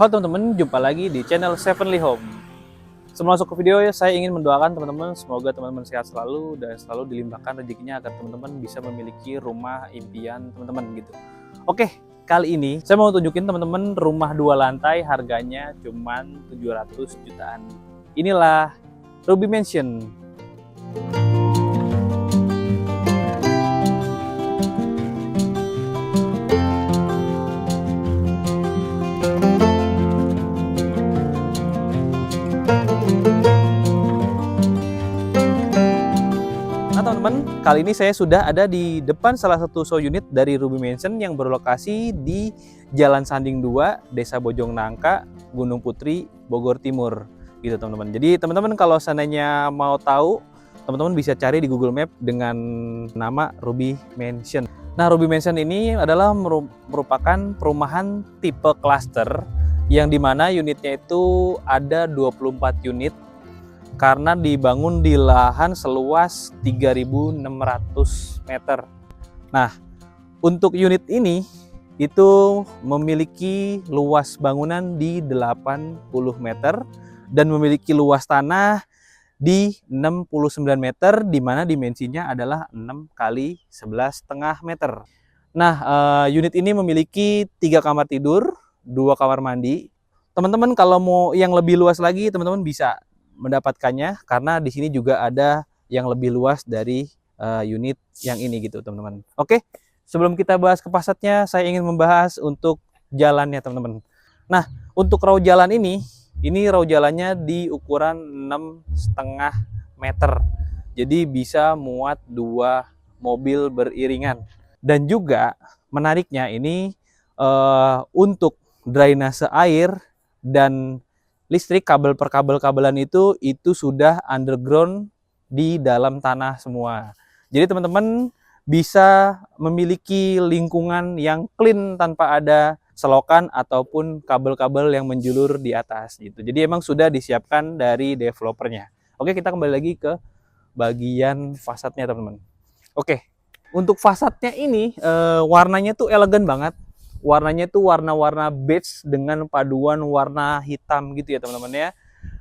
Halo teman-teman, jumpa lagi di channel Sevenly Home. Sebelum masuk ke video, saya ingin mendoakan teman-teman semoga teman-teman sehat selalu dan selalu dilimpahkan rezekinya agar teman-teman bisa memiliki rumah impian teman-teman gitu. Oke, kali ini saya mau tunjukin teman-teman rumah 2 lantai harganya cuman 700 jutaan. Inilah Ruby Mansion. Nah teman-teman, kali ini saya sudah ada di depan salah satu show unit dari Ruby Mansion yang berlokasi di Jalan Sanding 2, Desa Bojong Nangka, Gunung Putri, Bogor Timur. Gitu teman-teman. Jadi teman-teman kalau seandainya mau tahu, teman-teman bisa cari di Google Map dengan nama Ruby Mansion. Nah Ruby Mansion ini adalah merupakan perumahan tipe cluster yang dimana unitnya itu ada 24 unit karena dibangun di lahan seluas 3.600 meter. Nah, untuk unit ini itu memiliki luas bangunan di 80 meter dan memiliki luas tanah di 69 meter, di mana dimensinya adalah 6 kali 11,5 meter. Nah, unit ini memiliki 3 kamar tidur, 2 kamar mandi. Teman-teman kalau mau yang lebih luas lagi, teman-teman bisa mendapatkannya karena di sini juga ada yang lebih luas dari unit yang ini gitu teman-teman. Oke, sebelum kita bahas ke fasadnya, saya ingin membahas untuk jalannya teman-teman. Nah, untuk raw jalan ini raw jalannya di ukuran 6,5 meter. Jadi bisa muat 2 mobil beriringan. Dan juga menariknya ini untuk drainase air dan listrik, kabel per kabel-kabelan itu sudah underground di dalam tanah semua. Jadi teman-teman bisa memiliki lingkungan yang clean tanpa ada selokan ataupun kabel-kabel yang menjulur di atas gitu. Jadi emang sudah disiapkan dari developernya. Oke, kita kembali lagi ke bagian fasadnya teman-teman. Oke, untuk fasadnya ini warnanya tuh elegan banget. Warnanya itu warna-warna beige dengan paduan warna hitam gitu ya teman-teman ya.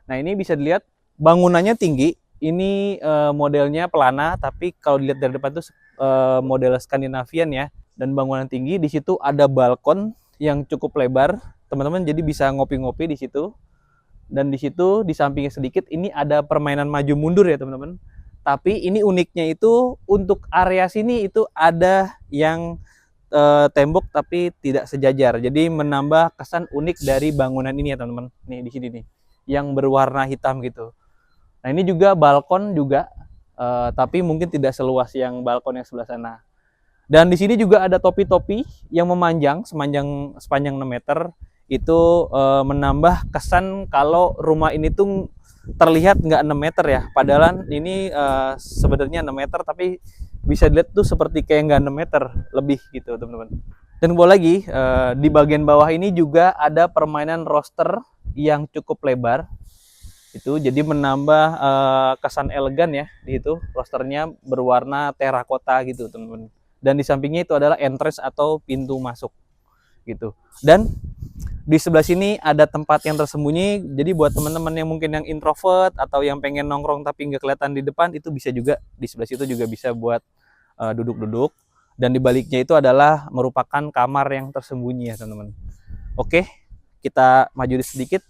Nah ini bisa dilihat bangunannya tinggi. Ini modelnya pelana, tapi kalau dilihat dari depan itu model Skandinavian ya. Dan bangunan tinggi, di situ ada balkon yang cukup lebar, teman-teman. Jadi bisa ngopi-ngopi di situ. Dan di situ di sampingnya sedikit ini ada permainan maju mundur ya teman-teman. Tapi ini uniknya itu untuk area sini itu ada yang tembok tapi tidak sejajar, jadi menambah kesan unik dari bangunan ini ya teman-teman. Nih di sini nih yang berwarna hitam gitu. Nah ini juga balkon juga, tapi mungkin tidak seluas yang balkon yang sebelah sana. Dan di sini juga ada topi-topi yang memanjang sepanjang 6 meter. Itu menambah kesan kalau rumah ini tuh terlihat nggak 6 meter ya, padahal ini sebenarnya 6 meter tapi bisa dilihat tuh seperti kayak nggak 6 meter lebih gitu teman-teman. Dan boleh lagi di bagian bawah ini juga ada permainan roster yang cukup lebar itu, jadi menambah kesan elegan ya. Di itu rosternya berwarna terakota gitu teman-teman. Dan di sampingnya itu adalah entrance atau pintu masuk gitu. Dan di sebelah sini ada tempat yang tersembunyi, jadi buat teman-teman yang mungkin yang introvert atau yang pengen nongkrong tapi nggak kelihatan di depan, itu bisa juga di sebelah situ juga bisa buat duduk-duduk. Dan di baliknya itu adalah merupakan kamar yang tersembunyi ya teman-teman. Oke, kita maju sedikit,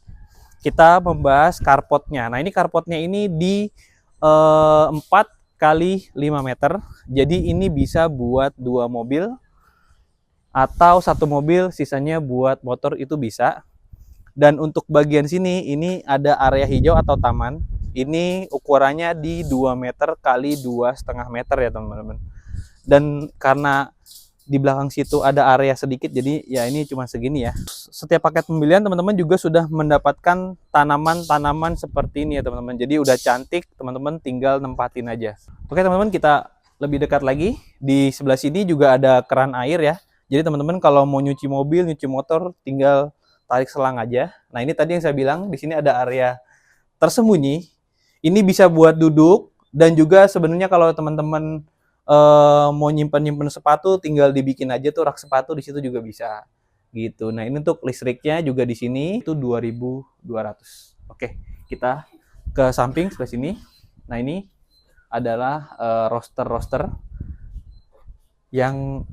kita membahas carportnya. Nah ini carportnya ini di 4 kali 5 meter, jadi ini bisa buat 2 mobil atau 1 mobil, sisanya buat motor itu bisa. Dan untuk bagian sini ini ada area hijau atau taman. Ini ukurannya di 2 meter kali 2,5 meter ya teman-teman. Dan karena di belakang situ ada area sedikit, jadi ya ini cuma segini ya. Setiap paket pembelian teman-teman juga sudah mendapatkan tanaman-tanaman seperti ini ya teman-teman. Jadi udah cantik, teman-teman tinggal nempatin aja. Oke teman-teman, kita lebih dekat lagi. Di sebelah sini juga ada keran air ya. Jadi teman-teman kalau mau nyuci mobil, nyuci motor, tinggal tarik selang aja. Nah ini tadi yang saya bilang, di sini ada area tersembunyi. Ini bisa buat duduk, dan juga sebenarnya kalau teman-teman mau nyimpen sepatu, tinggal dibikin aja tuh rak sepatu di situ juga bisa. gitu. Nah, ini untuk listriknya juga di sini itu 2.200. Oke, kita ke samping sebelah sini. Nah, ini adalah roster-roster yang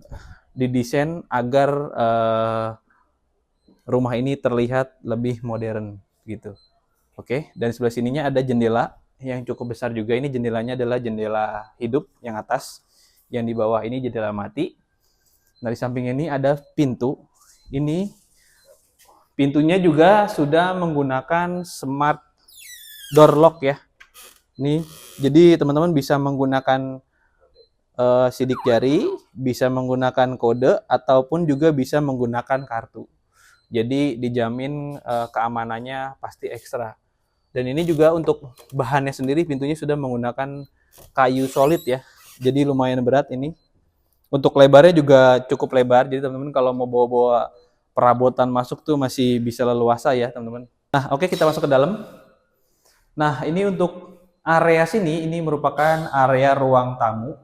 didesain agar rumah ini terlihat lebih modern gitu. Oke, dan sebelah sininya ada jendela yang cukup besar juga. Ini jendelanya adalah jendela hidup yang atas, yang di bawah ini jendela mati. Nah, di samping ini ada pintu. Ini pintunya juga sudah menggunakan smart door lock ya. Nih, jadi teman-teman bisa menggunakan sidik jari, bisa menggunakan kode, ataupun juga bisa menggunakan kartu. Jadi dijamin keamanannya pasti ekstra. Dan ini juga untuk bahannya sendiri, pintunya sudah menggunakan kayu solid ya. Jadi lumayan berat ini. Untuk lebarnya juga cukup lebar, jadi teman-teman kalau mau bawa-bawa perabotan masuk tuh masih bisa leluasa ya teman-teman. Nah, oke, kita masuk ke dalam. Nah, ini untuk area sini, ini merupakan area ruang tamu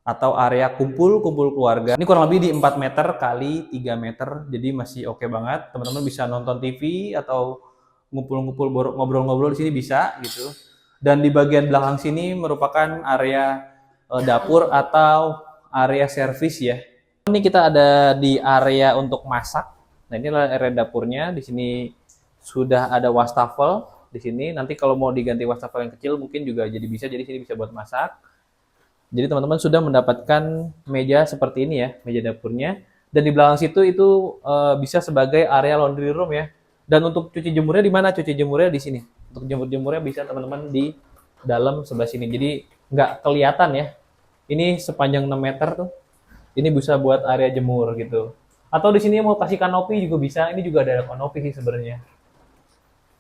atau area kumpul-kumpul keluarga. Ini kurang lebih di 4 meter kali 3 meter, jadi masih oke banget. Teman-teman bisa nonton TV atau ngumpul-ngumpul ngobrol-ngobrol di sini bisa gitu. Dan di bagian belakang sini merupakan area dapur atau area servis ya. Ini kita ada di area untuk masak. Nah, ini adalah area dapurnya. Di sini sudah ada wastafel di sini. Nanti kalau mau diganti wastafel yang kecil mungkin juga jadi bisa. Jadi sini bisa buat masak. Jadi teman-teman sudah mendapatkan meja seperti ini ya, meja dapurnya. Dan di belakang situ itu bisa sebagai area laundry room ya. Dan untuk cuci jemurnya di mana? Cuci jemurnya di sini. Untuk jemur-jemurnya bisa teman-teman di dalam sebelah sini. Jadi nggak kelihatan ya. Ini sepanjang 6 meter tuh. Ini bisa buat area jemur gitu. Atau di sini mau kasih kanopi juga bisa. Ini juga ada kanopi sih sebenarnya.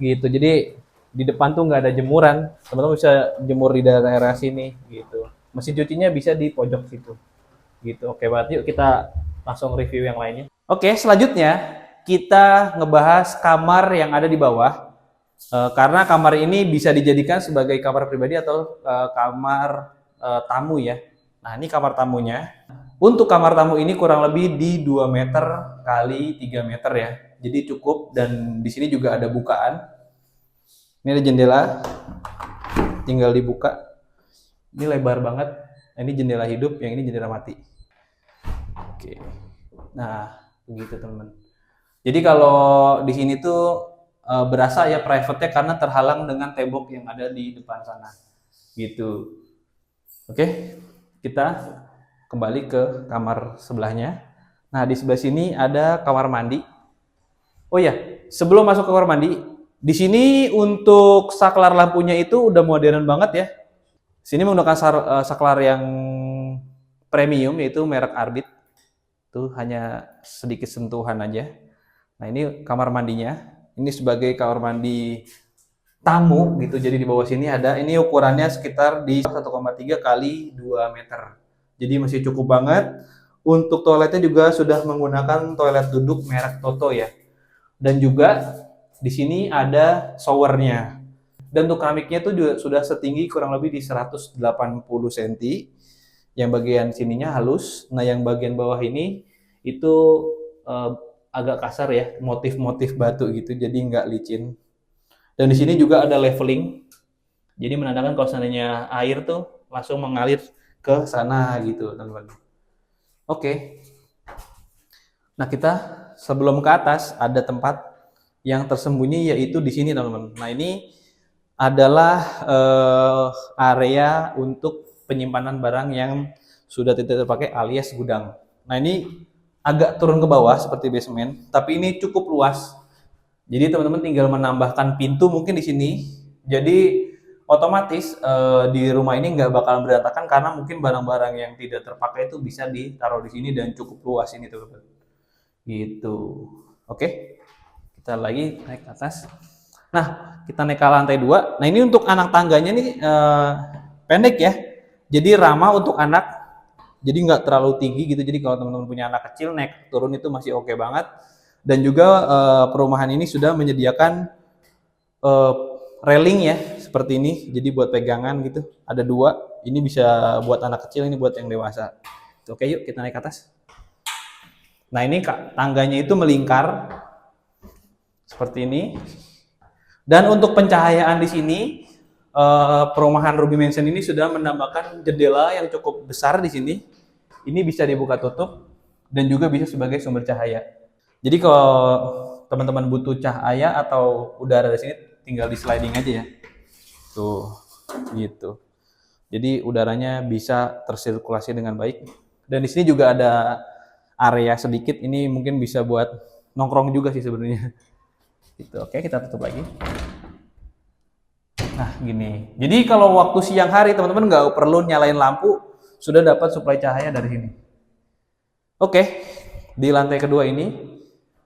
Gitu. Jadi di depan tuh nggak ada jemuran. Teman-teman bisa jemur di daerah sini gitu. Mesin cucinya bisa di pojok situ. Gitu. Oke banget. Yuk kita langsung review yang lainnya. Oke, selanjutnya kita ngebahas kamar yang ada di bawah. Karena kamar ini bisa dijadikan sebagai kamar pribadi atau kamar tamu ya. Nah, ini kamar tamunya. Untuk kamar tamu ini kurang lebih di 2 meter kali 3 meter ya. Jadi cukup, dan di sini juga ada bukaan. Ini ada jendela, tinggal dibuka. Ini lebar banget. Nah, ini jendela hidup, yang ini jendela mati. Oke. Nah, begitu teman-teman. Jadi kalau di sini tuh berasa ya private-nya karena terhalang dengan tembok yang ada di depan sana. Gitu. Oke, kita kembali ke kamar sebelahnya. Nah, di sebelah sini ada kamar mandi. Oh ya, sebelum masuk ke kamar mandi, di sini untuk saklar lampunya itu udah modern banget ya. Sini menggunakan saklar yang premium, yaitu merek Arbit. Tuh hanya sedikit sentuhan aja. Nah, ini kamar mandinya. Ini sebagai kamar mandi tamu gitu. Jadi di bawah sini ada, ini ukurannya sekitar di 1,3 kali 2 meter. Jadi masih cukup banget. Untuk toiletnya juga sudah menggunakan toilet duduk merek Toto ya. Dan juga di sini ada showernya. Dan untuk keramiknya itu juga sudah setinggi kurang lebih di 180 cm. Yang bagian sininya halus. Nah, yang bagian bawah ini itu agak kasar ya, motif-motif batu gitu, jadi nggak licin. Dan di sini juga ada leveling. Jadi menandakan kalau seandainya air tuh langsung mengalir ke sana gitu, teman-teman. Oke. Nah, kita sebelum ke atas ada tempat yang tersembunyi, yaitu di sini, teman-teman. Nah, ini adalah area untuk penyimpanan barang yang sudah tidak terpakai alias gudang. Nah, ini agak turun ke bawah seperti basement, tapi ini cukup luas. Jadi teman-teman tinggal menambahkan pintu mungkin di sini. Jadi otomatis di rumah ini nggak bakalan berantakan karena mungkin barang-barang yang tidak terpakai itu bisa ditaruh di sini dan cukup luas ini teman-teman. Gitu. Oke. Kita lagi naik ke atas. Nah, kita naik ke lantai 2. Nah, ini untuk anak tangganya nih pendek ya. Jadi ramah untuk anak. Jadi nggak terlalu tinggi gitu. Jadi kalau teman-teman punya anak kecil, naik turun itu masih oke banget. Dan juga perumahan ini sudah menyediakan railing ya, seperti ini. Jadi buat pegangan gitu. Ada 2. Ini bisa buat anak kecil, ini buat yang dewasa. Oke, yuk kita naik ke atas. Nah ini tangganya itu melingkar seperti ini. Dan untuk pencahayaan di sini, perumahan Ruby Mansion ini sudah menambahkan jendela yang cukup besar di sini. Ini bisa dibuka tutup dan juga bisa sebagai sumber cahaya. Jadi kalau teman-teman butuh cahaya atau udara di sini, tinggal di sliding aja ya. Tuh, gitu. Jadi udaranya bisa tersirkulasi dengan baik. Dan di sini juga ada area sedikit. Ini mungkin bisa buat nongkrong juga sih sebenarnya. Gitu. Oke, kita tutup lagi. Nah, gini. Jadi kalau waktu siang hari teman-teman nggak perlu nyalain lampu, sudah dapat suplai cahaya dari sini. Oke, di lantai kedua ini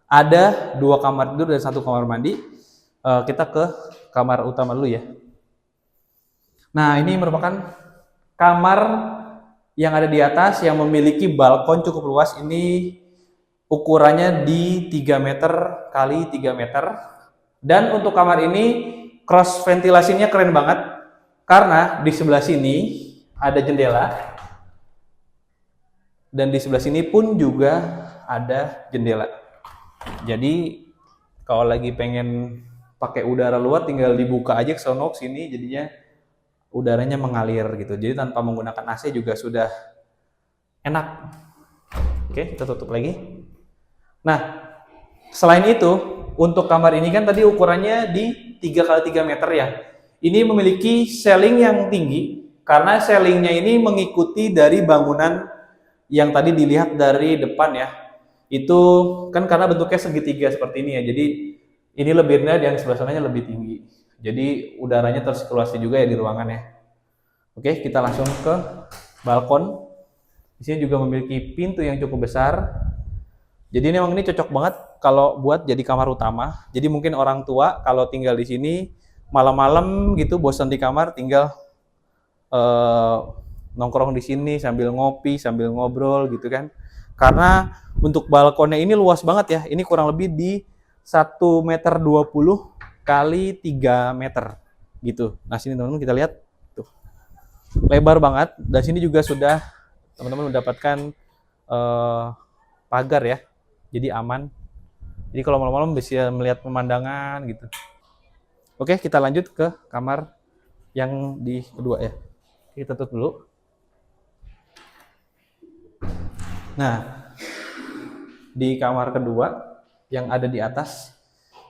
ada 2 kamar tidur dan 1 kamar mandi. Kita ke kamar utama dulu ya. Nah, ini merupakan kamar yang ada di atas yang memiliki balkon cukup luas. Ini ukurannya di 3 meter kali 3 meter. Dan untuk kamar ini cross ventilasinya keren banget karena di sebelah sini ada jendela dan di sebelah sini pun juga ada jendela. Jadi kalau lagi pengen pakai udara luar tinggal dibuka aja ke sono sini, jadinya udaranya mengalir gitu. Jadi tanpa menggunakan AC juga sudah enak. Oke, kita tutup lagi. Nah, selain itu, untuk kamar ini kan tadi ukurannya di 3 kali 3 meter ya. Ini memiliki ceiling yang tinggi karena ceilingnya ini mengikuti dari bangunan yang tadi dilihat dari depan ya. Itu kan karena bentuknya segitiga seperti ini ya. Jadi ini lebih rendah dan sebelah sananya lebih tinggi. Jadi udaranya tersirkulasi juga ya di ruangan ya. Oke, kita langsung ke balkon. Di sini juga memiliki pintu yang cukup besar. Jadi memang ini cocok banget kalau buat jadi kamar utama. Jadi mungkin orang tua kalau tinggal di sini malam-malam gitu bosan di kamar tinggal nongkrong di sini sambil ngopi, sambil ngobrol gitu kan. Karena untuk balkonnya ini luas banget ya. Ini kurang lebih di 1,20 meter kali 3 meter gitu. Nah, sini teman-teman kita lihat tuh. Lebar banget dan sini juga sudah teman-teman mendapatkan pagar ya. Jadi aman. Jadi kalau malam-malam bisa melihat pemandangan gitu. Oke, kita lanjut ke kamar yang di kedua ya. Kita tutup dulu. Nah, di kamar kedua yang ada di atas,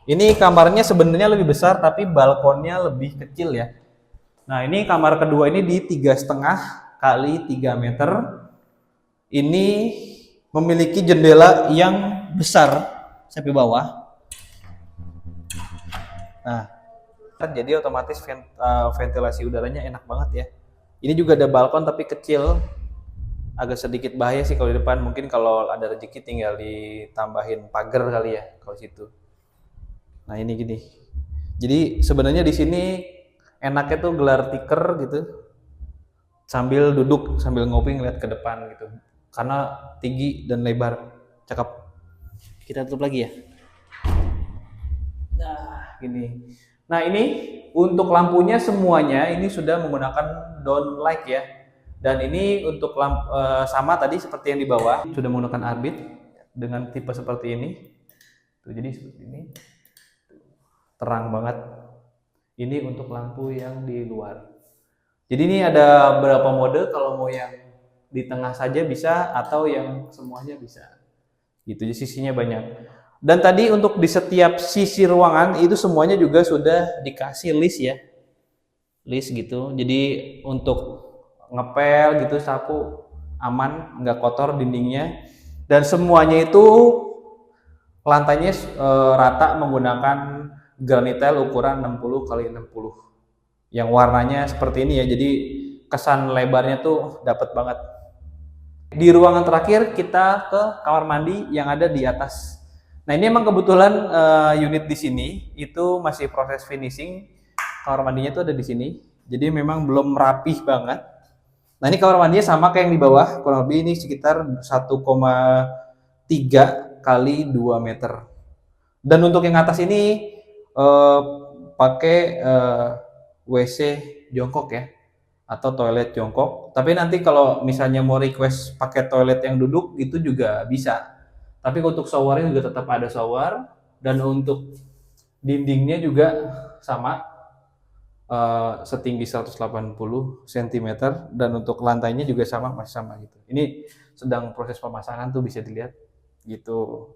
ini kamarnya sebenarnya lebih besar tapi balkonnya lebih kecil ya. Nah, ini kamar kedua ini di 3,5 kali 3 meter. Ini memiliki jendela yang besar sampai bawah. Nah, jadi otomatis ventilasi udaranya enak banget ya. Ini juga ada balkon tapi kecil. Agak sedikit bahaya sih kalau di depan. Mungkin kalau ada rezeki tinggal ditambahin pagar kali ya kalau situ. Nah, ini gini. Jadi sebenarnya di sini enaknya tuh gelar tikar gitu. Sambil duduk, sambil ngopi ngeliat ke depan gitu. Karena tinggi dan lebar. Cakep. Kita tutup lagi ya. Nah, gini. Nah, ini untuk lampunya semuanya ini sudah menggunakan downlight ya. Dan ini untuk sama tadi seperti yang di bawah sudah menggunakan Arbit dengan tipe seperti ini. Tuh, jadi seperti ini. Terang banget. Ini untuk lampu yang di luar. Jadi ini ada beberapa mode, kalau mau yang di tengah saja bisa atau yang semuanya bisa. Gitu, jadi sisinya banyak. Dan tadi untuk di setiap sisi ruangan itu semuanya juga sudah dikasih list ya. List gitu. Jadi untuk ngepel gitu sapu aman, nggak kotor dindingnya. Dan semuanya itu lantainya rata menggunakan granit tile ukuran 60 kali 60. Yang warnanya seperti ini ya, jadi kesan lebarnya tuh dapat banget. Di ruangan terakhir kita ke kamar mandi yang ada di atas. Nah, ini emang kebetulan unit di sini itu masih proses finishing. Kamar mandinya tuh ada di sini. Jadi memang belum rapih banget. Nah, ini kamar mandinya sama kayak yang di bawah, kurang lebih ini sekitar 1,3 kali 2 meter. Dan untuk yang atas ini pakai WC jongkok ya, atau toilet jongkok. Tapi nanti kalau misalnya mau request pakai toilet yang duduk itu juga bisa. Tapi untuk showernya juga tetap ada shower, dan untuk dindingnya juga sama, setinggi 180 cm, dan untuk lantainya juga sama, masih sama gitu. Ini sedang proses pemasangan tuh, bisa dilihat gitu.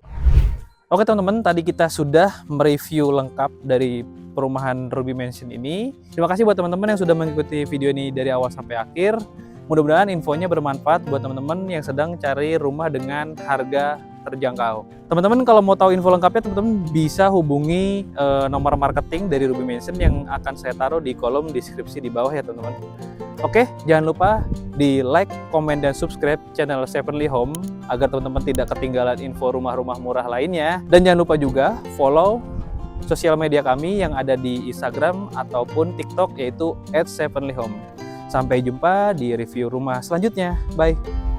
Oke teman-teman, tadi kita sudah mereview lengkap dari perumahan Ruby Mansion ini. Terima kasih buat teman-teman yang sudah mengikuti video ini dari awal sampai akhir. Mudah-mudahan infonya bermanfaat buat teman-teman yang sedang cari rumah dengan harga terjangkau. Teman-teman kalau mau tahu info lengkapnya, teman-teman bisa hubungi nomor marketing dari Ruby Mansion yang akan saya taruh di kolom deskripsi di bawah ya teman-teman. Oke, jangan lupa di like, komen, dan subscribe channel Sevenly Home agar teman-teman tidak ketinggalan info rumah-rumah murah lainnya. Dan jangan lupa juga follow sosial media kami yang ada di Instagram ataupun TikTok, yaitu @sevenlyhome. Sampai jumpa di review rumah selanjutnya. Bye!